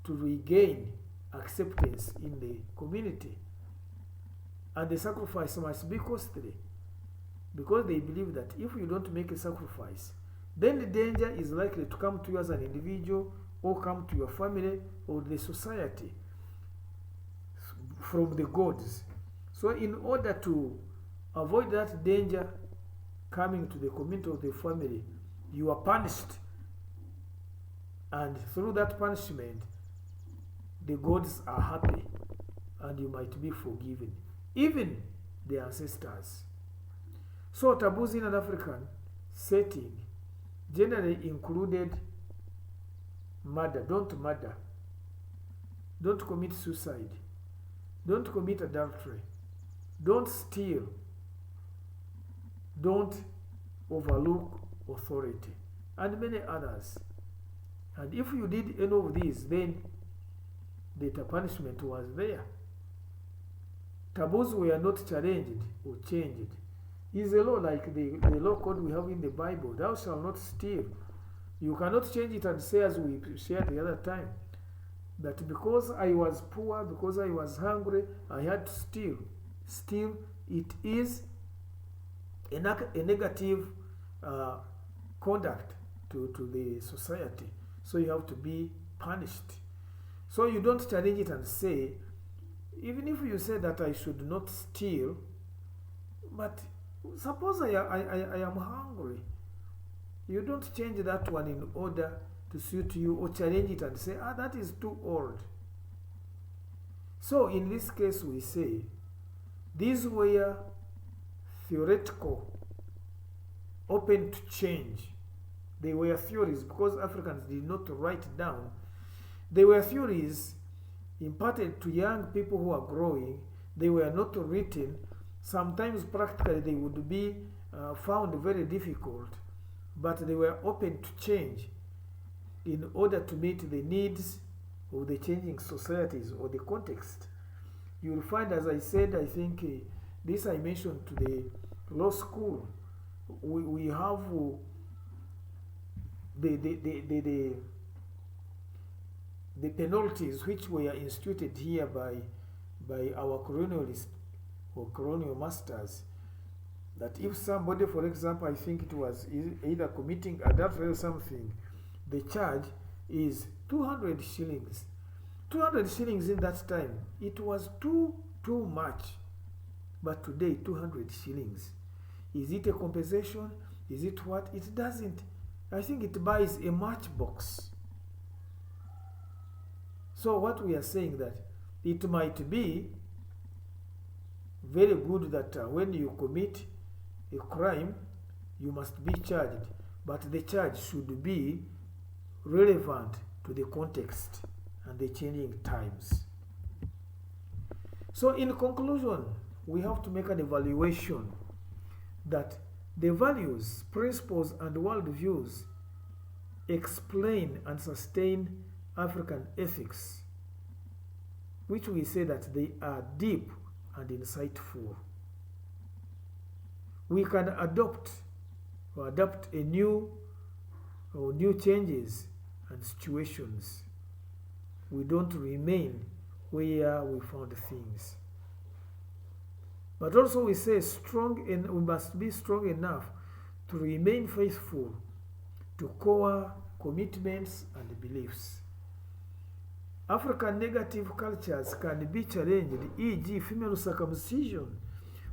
to regain acceptance in the community. And the sacrifice must be costly, because they believe that if you don't make a sacrifice, then the danger is likely to come to you as an individual or come to your family or the society from the gods. So in order to avoid that danger coming to the community or the family, you are punished. And through that punishment, the gods are happy and you might be forgiven, even the ancestors. So taboos in an African setting generally included murder. Don't murder. Don't commit suicide. Don't commit adultery. Don't steal. Don't overlook authority. And many others. And if you did any of these, then the punishment was there. Taboos were not challenged or changed. Is a law like the law code we have in the Bible. Thou shalt not steal. You cannot change it and say, as we shared the other time, that because I was poor, because I was hungry, I had to steal. Steal, it is a negative conduct to the society. So you have to be punished. So you don't challenge it and say, even if you say that I should not steal, but suppose I am hungry. You don't change that one in order to suit you or challenge it and say, that is too old. So in this case we say, these were theoretical, open to change. They were theories because Africans did not write down. They were theories imparted to young people who are growing. They were not written. Sometimes practically they would be found very difficult, but they were open to change in order to meet the needs of the changing societies or the context. You will find, as I said, I think this I mentioned to the law school, we have the penalties which were instituted here by our colonialists or colonial masters. That if somebody, for example, I think it was either committing adultery or something, the charge is 200 shillings. 200 shillings in that time, it was too much. But today, 200 shillings. Is it a compensation? Is it what? It doesn't. I think it buys a matchbox. So what we are saying that it might be very good that when you commit a crime, you must be charged, but the charge should be relevant to the context and the changing times. So in conclusion, we have to make an evaluation that the values, principles, and worldviews explain and sustain African ethics, which we say that they are deep and insightful. We can adapt a new changes and situations. We don't remain where we found things. But also we say we must be strong enough to remain faithful to core commitments and beliefs. African negative cultures can be challenged, e.g. female circumcision.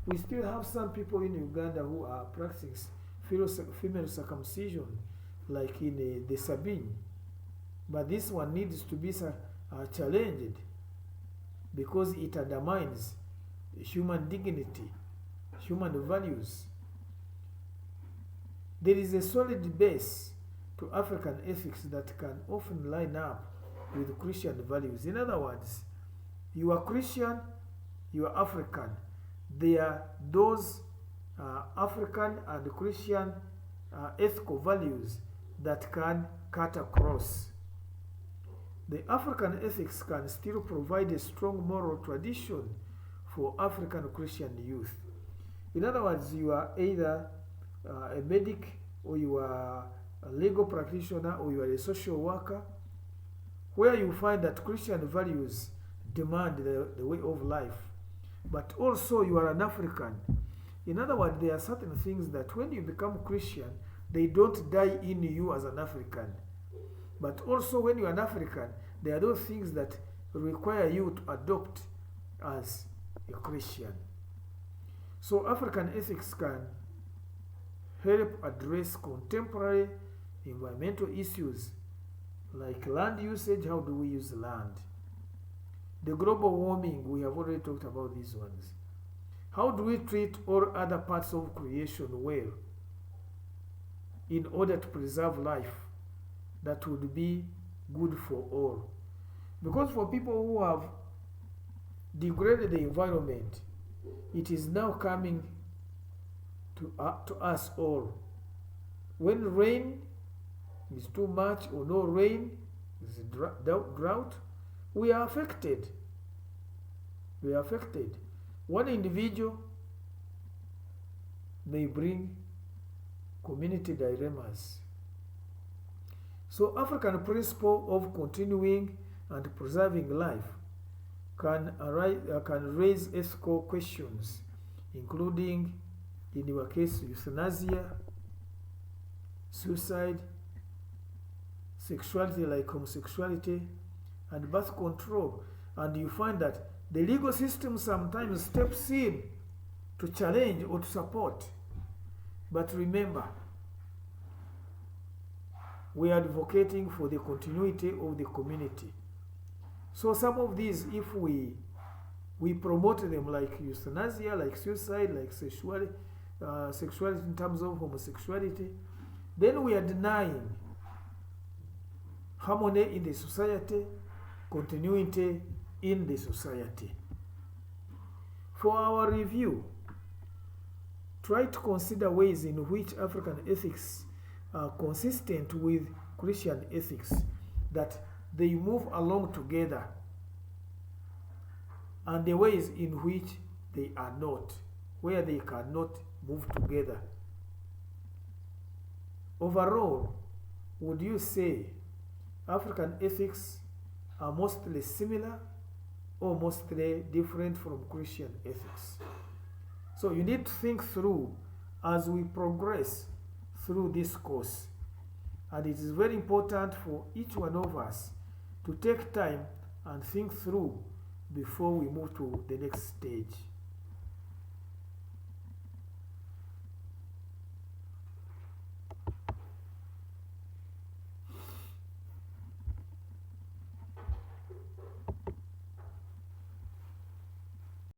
We still have some people in Uganda who are practicing female circumcision, like in the Sabine. But this one needs to be challenged because it undermines human dignity, human values. There is a solid base to African ethics that can often line up with Christian values. In other words, you are Christian, you are African. There are those African and Christian ethical values that can cut across. The African ethics can still provide a strong moral tradition for African Christian youth. In other words, you are either a medic, or you are a legal practitioner, or you are a social worker, where you find that Christian values demand the way of life. But also you are an African. In other words, there are certain things that when you become Christian, they don't die in you as an African. But also when you are an African, there are those things that require you to adopt as a Christian. So African ethics can help address contemporary environmental issues like land usage. How do we use land? The global warming, we have already talked about these ones. How do we treat all other parts of creation well in order to preserve life that would be good for all? Because for people who have degraded the environment, it is now coming to us all. When rain is too much or no rain, is drought, we are affected. We are affected. One individual may bring community dilemmas. So African principle of continuing and preserving life can raise ethical questions, including, in your case, euthanasia, suicide, sexuality like homosexuality, and birth control. And you find that the legal system sometimes steps in to challenge or to support. But remember, we are advocating for the continuity of the community. So some of these, if we promote them, like euthanasia, like suicide, like sexuality in terms of homosexuality, then we are denying harmony in the society, continuity in the society. For our review, try to consider ways in which African ethics are consistent with Christian ethics, that they move along together, and the ways in which they are not, where they cannot move together. Overall, would you say African ethics are mostly similar or mostly different from Christian ethics? So you need to think through as we progress through this course. And it is very important for each one of us to take time and think through before we move to the next stage.